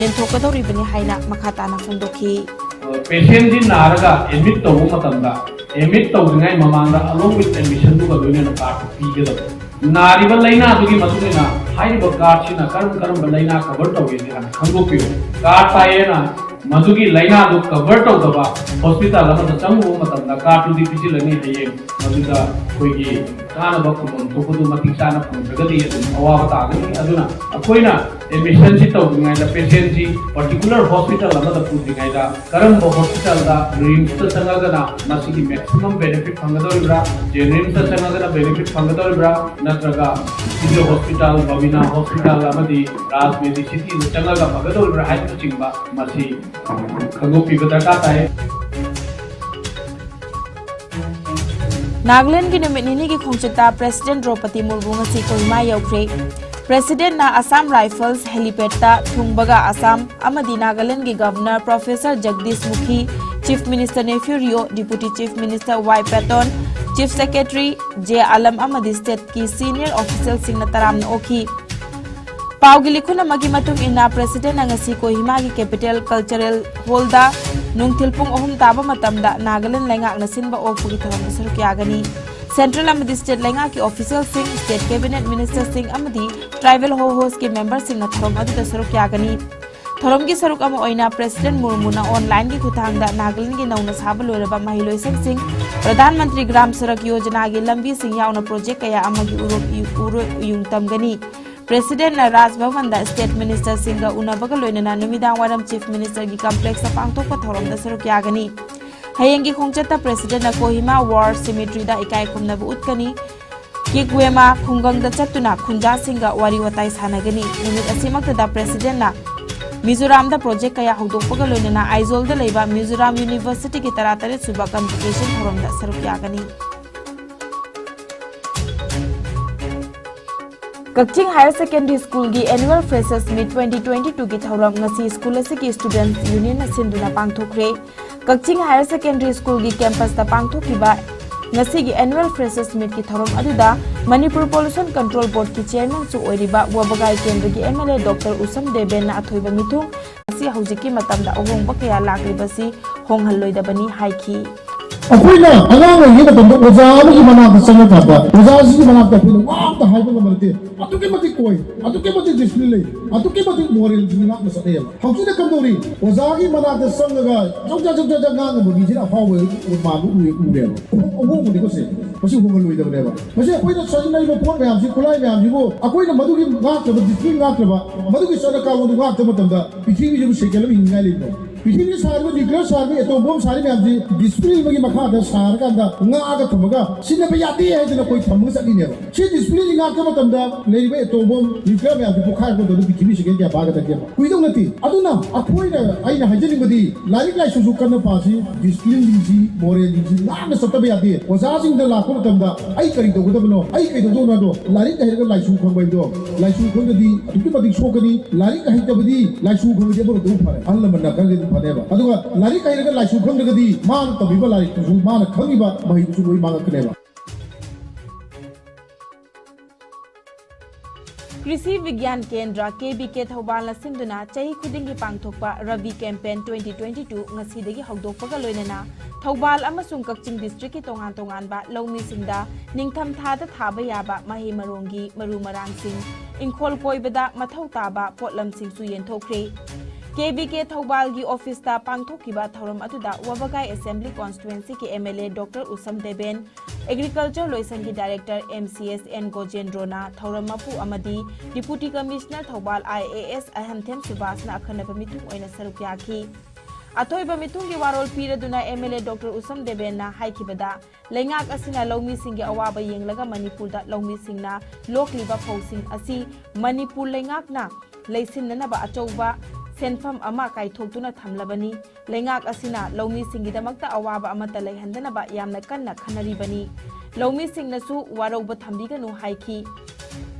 ꯌꯦꯟꯊꯣꯛꯀꯗꯧꯔꯤꯕꯅꯤ ꯍꯥꯏꯅ ꯃꯈꯥ ꯇꯥꯅ ꯐꯣꯡꯗꯣꯛꯈꯤ꯫ पेशेंट नारगा एडमिट एडमिट तौद्रिंगाई ममांग अलोंग विथ एडमिशन कार्ड पीगद नारीब लैना कार्ड से करम लैना कवर तौगे खादोपी कार्ड पाएना मधुगी लैना कवर तौदब हॉस्पिटल चंगब कार्ड पीसीलनी हयें चानब खुमम मतिक चाना फंगद्रगदी अवाब तागनी अखोइना एडमिशन से तौद्रिंगाई पेशेंट से पर्टिकुलर हॉस्पिटल पुद्रिंगाई करम हॉस्पिटल रिम्स चंगना मैक्सिमम बेनिफिट फंगदौरिब्रा जेनिम्स चंगना बेनिफिट फंगदौरिब्रा नत्रगा civil hospital Babina hospital Raj Medicity चंगगा फंगदौरिब्रा हाइबचिंबा मसी खंगोपीब दरकार ताए। नागालैंड की नुमित निनी की खोंचता प्रेसिडेंट द्रौपदी मुर्मू ngasi कोहिमा यौख्रे। प्रेसिडेंट ना असम राइफल्स हेलीपैड थुंगबगा असम अमदी नागालैंड की governor professor Jagdish Mukhi, chief minister Neiphiu Rio, deputy chief minister Y Patton, chief secretary J Alam अमदी स्टेट की सीनियर ऑफिशियल सिंह तराम ओखी। पाउगी लिखुन मगी मतुंग इना प्रेसिडेंट ngasi कोहिमा की कैपिटल कल्चरल हॉल नुंगथिल पुंग अहुम ताबा मतमदा नागालैंड लैंगाक नसिनबा ओपुगी थरम सरुक यागनी। सेंट्रल अमदी स्टेट लैंगा की ऑफिशियल सिंह, स्टेट कैबिनेट मिनिस्टर सिंह अमदी ट्राइबल होस्ट के मेंबर सिंह थरम अदुदा सरुक यागनी। थरम की सरुक अमा ओइना प्रेसिडेंट मुर्मुना ऑनलाइन की खुथांगदा नागालैंड की नौना साबा लोरबा महिलोइसंग सिंह, प्रधानमंत्री ग्राम सड़क योजना की लंबी सिंह यावना प्रोजेक्ट कया अमगी उरुयुंगतमगनी। प्रेसिडेंट राजभवन स्टेट मिनिस्टर सिंह उनबग लोइनना नुमिदांग वारम चीफ मिनिस्टर की कॉम्प्लेक्स पांगथोकपा थौरमदा सरुक यागनी। हयेंगी खोंचता प्रेसिडेंट कोहिमा वार सिमेट्री इकाई खुमनब उतकनी। किकवेमा खुंगंग चतुना खुंजा सिंह वारी वताई सानगनी। नुमित असिमक्तदा प्रेसिडेंट मिजोराम प्रोजेक्ट कया हौदोकपग लोइनना आइजोल लेबा मिजोराम यूनिवर्सिटी की 33 सुबा कम्युनिकेशन थौरमदा सरुक यागनी। कक्चिंग हायर सेकेंडरी स्कूल की एनुअल फ्रेशर्स मीट 2022 की थौरम ngasi स्कूल की स्टूडेंट यूनियन सिंधुना पांगथोखरे। कक्चिंग हायर सेकेंडरी स्कूल की कैंपस पांगथोखिबा ngasi की एनुअल फ्रेशर्स मीट की थौरम अदुदा मणिपुर पोल्यूशन कंट्रोल बोर्ड की चेयरमैन सु ओइरिबा वबगाई केंद्र की एमएलए डॉक्टर उसम देबेन अथोइबा मिथुंग ngasi हौजिकी मतमदा अहोंगबा कया लाक्रिबसी होंगहल्लोइदबनी हाइखी। अखोइना अगांग ये मतम ओजा की मनाक संग थाबा ओजा की मनाक अखोइना वाम हाइबा गमलते अतुके मति कोई अतुके मति डिसिप्लिन अतुके मति मोरल जिना मसते हौजिना कमदोरी ओजा की मनाक संगगा जौजा गांग बगी जिना फावे मानु उरे ओगो मुदि कोसे मसी होंगल लोइदबनेबा मसी अखोइना सजिनाइ पोट मैम जी खुलाई मैम जीबो अखोइना मदुगी गाक्तबा डिसिप्लिन गाक्तबा मदुगी सदका वदु गाक्तबा मतमदा पृथ्वी जिबु सेकेलम हिंगाइ लिनो पृथ्वी सार में निकल सार में तो बोम सारी में जी डिसिप्लिन में मखा द सार का दा आगा थमगा सिने पे यादी है जना कोई थमगा सकी ने सी डिसिप्लिन गा के मतम दा लेबे तो बोम निकल में जी बुखार को दो पृथ्वी से के बागा तक कुई दो नती अदुना अखोइ ना आइना हजनी बदी लारिक लाइसु सु करन पासी डिसिप्लिन जी मोरल जी ना सतबे यादी ओजा सिंह द लाखो मतम दा आई करी दो गदबनो आई कई दो ना दो लारिक का हेर लाइसु खंबै दो लाइसु खंगदी अदुकी मदिक सोकनी लारिक का हितबदी लाइसु खंगदी बो दो फरे अल्ल मन्ना कर फनेबा अदुगा लारिक काइरगा लाइसु खंगदगदी मान तबिबा लारिक सु मान खंगिबा महि सु लोइ मांगकनेबा। कृषि विज्ञान केंद्र केबीके थौबाल सिंधुना चाही खुदिंगी पांगथोकपा रवि कैंपेन 2022 ngasiदगी हौदोकपगा लोइनना थौबाल अमसुंग कक्चिंग डिस्ट्रिक्ट की तोंगान तोंगानबा लौमीसिंगदा निंगथम थादा थाबा याबा मही मरोंगी मरु मरांगसिंग इंखोल कोइबदा मथौ ताबा पोटलमसिंग सु येंथोखरे। केबीके थौबाल की ऑफिस पांगथोखिबा थौरम अदुदा वबगाई असेंबली कॉन्स्टिट्युएंसी के MLA doctor Usham Deben, agriculture लोइसन की डायरेक्टर एमसीएस एन गोजेंद्रोना थौरम मपु अमदी deputy commissioner Thoubal IAS Ahamthem सुभाषना अखनब मिथुंग ओइना सरुक याखी। अथोइबा मिथुंग की वारोल पीरदुना एमएलए डॉक्टर उसम देबेनना हाइखिबदा लैंगाक असिना लौमी सिंह अवाबा येंगलगा मणिपुरदा लौमी सिंहना लोकलिबा फौसिंग असि मणिपुर लैंगाकना लैसिननबा अचौबा सेंफम अमा काइथोक्तुना थमलबनी। लैंगाक असिना लौमी सिंगिदमक्ता अवाबा अमता लैहंदनबा यामना कन्ना खनरिबनी। लौमी सिंगनसु वारौबा थंबिगनु हाइखी।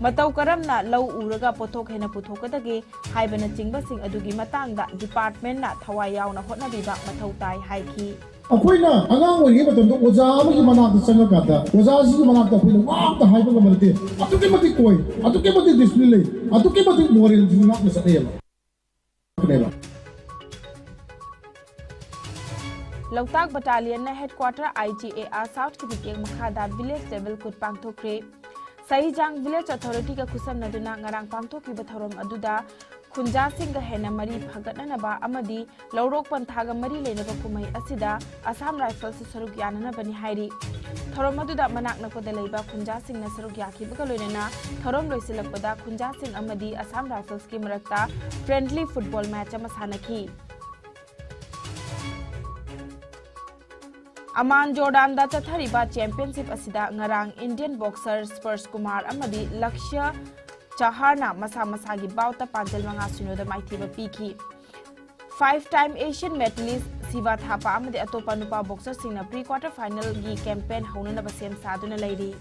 मतौ करमना लौ उरगा पोथोक हेना पुथोकदगे हाइबना चिंगबसिंग अदुगी मतांगदा डिपार्टमेंटना थवाई यावना होटनाबिबा मथौ ताई हाइखी। अखोइना अगांग ओइगे मतम ओजा की मनाक संग कादा ओजा की मनाक अखोइना वाम हाइबा गमलते अतुके मति कोई अतुके मति डिसिप्लिन अतुके मति moral Jinnah मसते Lautak Battalion na headquarter IGA South ki bitik makhada village level kut pangthokre Saijang village authority ka kusam naduna ngarang pangthoki batharom aduda khunja singga hena mari phagatna ba amadi laurok panthaga mari leinaba kumai asida Assam Rifles saruk yanana bani hairi thorom aduda manak nakoda leiba khunja singna saruk yakhi baga loinana thorom loisilakpada khunja sing amadi Assam Rifles ki marakta friendly football match ama sanaki Aman Jordan da chathariba championship asida ngarang Indian boxer Spurs Kumar amadi Lakshya Chaharna masa gi bauta panjal manga sunoda maithiba piki 5-time Asian medalist Siva Thapa amadi atopa nupa boxer singna pre-quarter final gi campaign haunana basem saduna leiri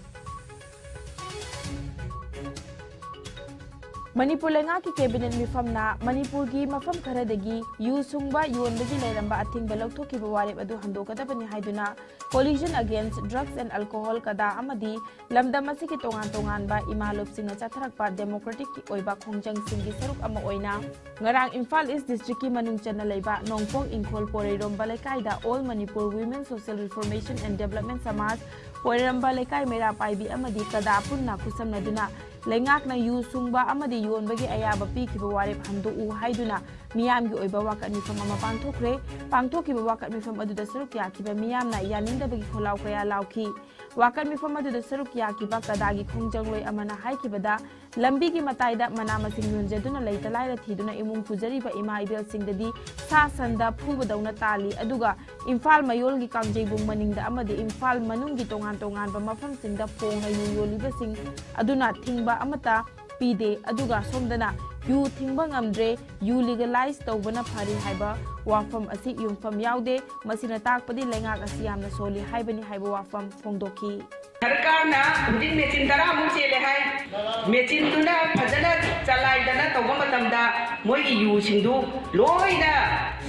Manipur lenga ki cabinet mifamna Manipur gi mafam kharadagi yu sungba yondagi leiramba athingba lauthokiba warep adu handokadabani haiduna Coalition Against Drugs and Alcohol kada amadi lamdam asiki tongan ba imalop singa chatharakpa democratic ki oiba khongjang singi saruk ama oina ngarang Imphal East District ki manung chana leiba nongpong ingkhol poreirom balaikai da All Manipur Women Social Reformation and Development Samaj poreirom balaikai mera paibi amadi kada punna khusamnaduna Lengak na yu sungba amadi yon bagi ayaba pi ki bawarep hando u haiduna miyam gi oiba wakat mi fam ama pangthokre ki wakat mi fam adu da saruk ya ki ba miyam na yaning da bagi kholau kaya lauki wakat mi fam adu da saruk ya ki ba kadagi khongjang loi amana hai ki bada lambi gi matai da mana masing yonjeduna leita laira thiduna imung pujari ba ima ibel singdadi sa sanda phuba dauna tali aduga Imphal Mayol gi kangjei bung maning da amadi Imphal manung gi tongan ba mafam singda pong na yu yoliba sing aduna thingba amata pide aduga somdana yu thingba ngamdre yu legalize tawbana phari haiba wafam asi yumfam yaude masina takpadi lengak asi yamna soli haibani haiba wafam fongdoki सरकार ना हुजिन machine तरा मुसे ले है machine तुना फजना चलाई दना तौबा मतमदा मोई यू सिंदु लोइना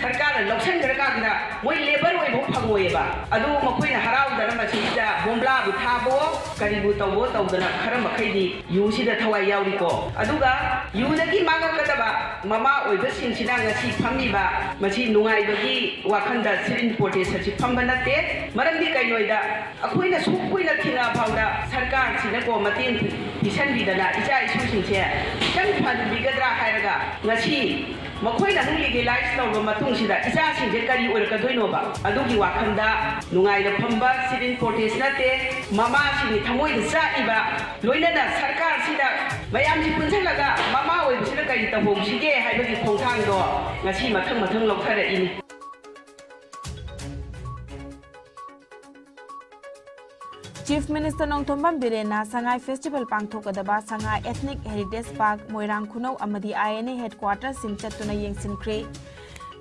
सरकार लक्षण गरकागना मोई लेबर ओइ भो फगोयेबा अदु मखोइना हराउ दना मसिदा बोमला बु थाबो करिबु तौबो तौदना खरम मखैदि यू सिदा थवाई याउरिको अदुगा यू दगी मांगा कदबा ममा ओइबा सिंसिना ngasi फमिबा मसि नुंगाइबगी वाखंदा सिरिन पोटे सचि फम्बा नते मरमदि कइनोइदा अखोइना सुकुइना थिना फाउदा सरकार सिनको मतें पिसनबिदना इचा इसुसिंसे खितंग फनबिगद्रा हायरगा ngasi मखोइना मुलिगे लाइफ तौबा मतुंगसिदा इचा सिंजे करी ओरकदोइनोबा अदुगी वाखंदा नुंगाइदा फम्बा सिरिन पोटेस नते ममा सिनि थमोइदा चाइबा लोइनना सरकार सिदा मयामसि पुनसलगा ममा ओइबसिदा करी तबोंसिगे हायबगी खोंथांदो ngasi मथंग लौथरइनि Chief Minister Nongthombam Birena Sangai Festival Pangthokadaba Sangai Ethnic Heritage Park Moirang Khunau amadi INA headquarters simchatuna yengsinkre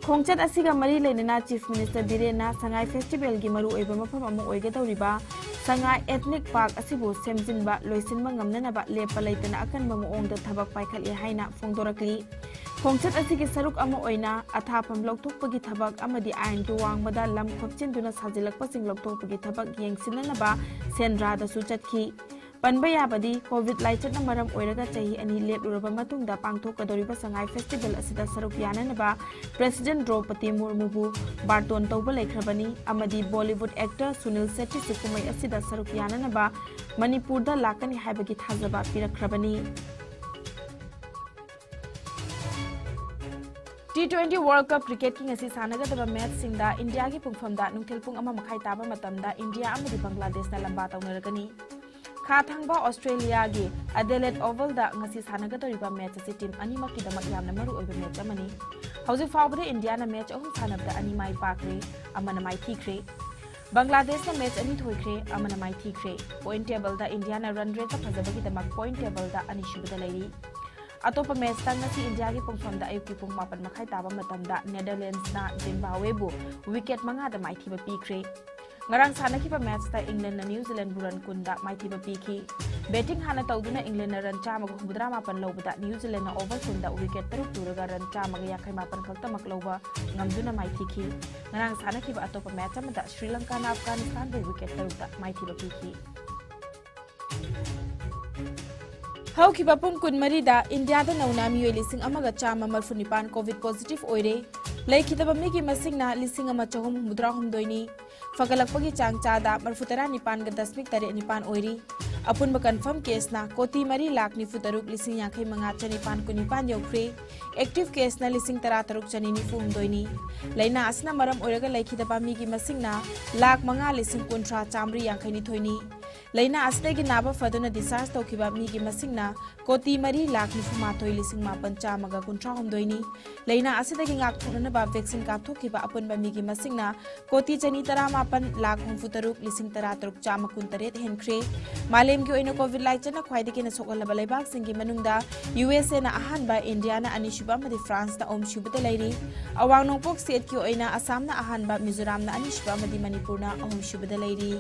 Khongchat asiga mari lenena Chief Minister Birena Sangai Festival gi maru oiba mafam amu oigadawriba Sangai Ethnic Park asibu semjinba loisinba ngamnanaba lepa leitana akanba muongda thabak paikhalye haina fongdorakli Khongchat asigi saruk ama oina athapam lokthokpagi thabak amadi ain gi wangbada lam khopchinduna sajilakpa sing lokthokpagi thabak yengsinanaba Sendra da suchatki Panba yabadi COVID laichat na maram oiraga chahi ani lepluraba matungda pangthokadoriba Sangai Festival asida saruk yananaba President Draupadi Murmu bu barton tawba lekhrabani amadi Bollywood actor Sunil Shetty sikumai asida saruk yananaba Manipur da lakani haibagi thazaba pirakhrabani T20 World Cup Cricket ki ngasi sanagadaba match singda India gi pungfamda nungthel pung ama makhai taba matamda India amadi Bangladesh na lamba tawnaragani kha thangba Australia gi Adelaide Oval da ngasi sanagadoriba match asi team animak ki damak yamna maru oiba match amani hauji fawbade India na match ahum sanabda ani mai pakre amana mai thikre Bangladesh na match ani thoikre amana mai thikre point table da India na run rate ta phajabagi damak point table da ani shubada leiri Atopa match tang ngasi India gi pungfamda ayuki pung mapan makhai taba matamda Netherlands na Zimbabwe bu wicket manga da mai thiba pikre ngarang sanakiba match ta England na New Zealand buran kunda mai thiba piki batting hana tawduna England na run chama ga hubdra mapan lobada New Zealand na over kunda wicket taruk turaga run chama ga yakai mapan khakta makloba ngamduna mai thiki ngarang sanakiba atopa match amada Sri Lanka na Afghanistan bu wicket taruk da mai thiba piki ꯍꯧꯈꯤꯕ ꯄꯨꯡ 23ꯗ ꯏꯟꯗꯤꯌꯥꯗ ꯅꯧꯅ ꯃꯤꯑꯣꯏ 1,149 COVID positive ꯑꯣꯏꯔꯦ ꯂꯩꯈꯤꯗꯕ ꯃꯤꯒꯤ ꯃꯁꯤꯡꯅ 1,362ꯅꯤ ꯐꯒꯠꯂꯛꯄꯒꯤ ꯆꯥꯡ ꯆꯥꯗ 39.89 ꯑꯣꯏꯔꯤ ꯑꯄꯨꯟꯕ ꯀꯟꯐꯔꯝ ꯀꯦꯁꯅ ꯀꯣꯇꯤ 4,53,55,919 ꯌꯧꯈ꯭ꯔꯦ ꯑꯦꯛꯇꯤꯚ ꯀꯦꯁꯅ 13,694ꯅꯤ ꯂꯩꯅꯥ ꯑꯁꯤꯅ ꯃꯔꯝ ꯑꯣꯏꯔꯒ ꯂꯩꯈꯤꯗꯕ ꯃꯤꯒꯤ ꯃꯁꯤꯡꯅ 5,50,932ꯅꯤ ꯂꯩꯅꯥ ꯑꯁꯤꯗꯒꯤ ꯅꯥꯕ ꯐꯗꯨꯅ ꯗꯤꯁꯆꯥꯔꯖ ꯇꯧꯈꯤꯕ ꯃꯤꯒꯤ ꯃꯁꯤꯡꯅ ꯀꯣꯇꯤ 4,94,939ꯅꯤ ꯂꯩꯅꯥ ꯑꯁꯤꯗꯒꯤ ꯉꯥꯛꯊꯣꯛꯅꯅꯕ ꯚꯦꯛꯁꯤꯟ ꯀꯥꯞꯊꯣꯛꯈꯤꯕ ꯑꯄꯨꯟꯕ ꯃꯤꯒꯤ ꯃꯁꯤꯡꯅ ꯀꯣꯇꯤ 219,63,938 ꯍꯦꯟꯈ꯭ꯔꯦ मालेम की ओइना कोविड लाइचना ख्वाइदगी न सोगलबा लेबाक सिंगी मनुंगदा यूएसए ना अहानबा इंडिया ना अनिशुबा मदि फ्रांस ना ओम शुबदा लेरी अवांग नोंपोक स्टेट की ओइना असम ना अहानबा मिजोरम ना अनिशुबा मदि मणिपुर ना ओम शुबदा लेरी